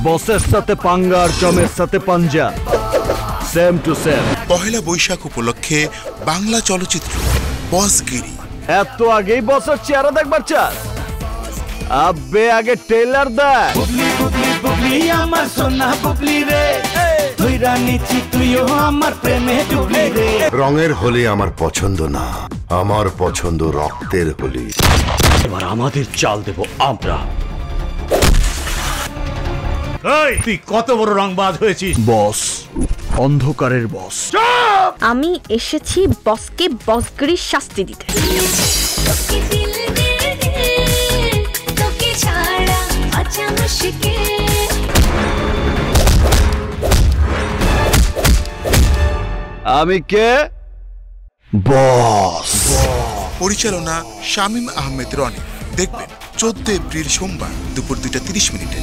বসের সাথে পাঙ্গা আর জমের সাথে পাঞ্জা, same to same. Pohela Boishakh উপলক্ষে বাংলা চলচ্চিত্র বসগিরি। এত আগেই বসের চেহারা দেখবার চাস? আবে আগে ট্রেলার দেখ। আমার সোনা বুবলি রে, তুই রানিছি তুইও আমার প্রেমে ডুবলি রে। রঙের হোলি আমার পছন্দ না, আমার পছন্দ রক্তের হোলি। এবার আমাদের চাল দেব আমরা। তুই কত বড় রংবাজ হয়েছিস বস, অন্ধকারের বস। আমি এসেছি বসকে বসগিরির শাস্তি দিতে। আমি কে? বস। পরিচালনা শামীম আহমেদ রনি। দেখবেন 14 এপ্রিল সোমবার দুপুর 2টা 30 মিনিটে।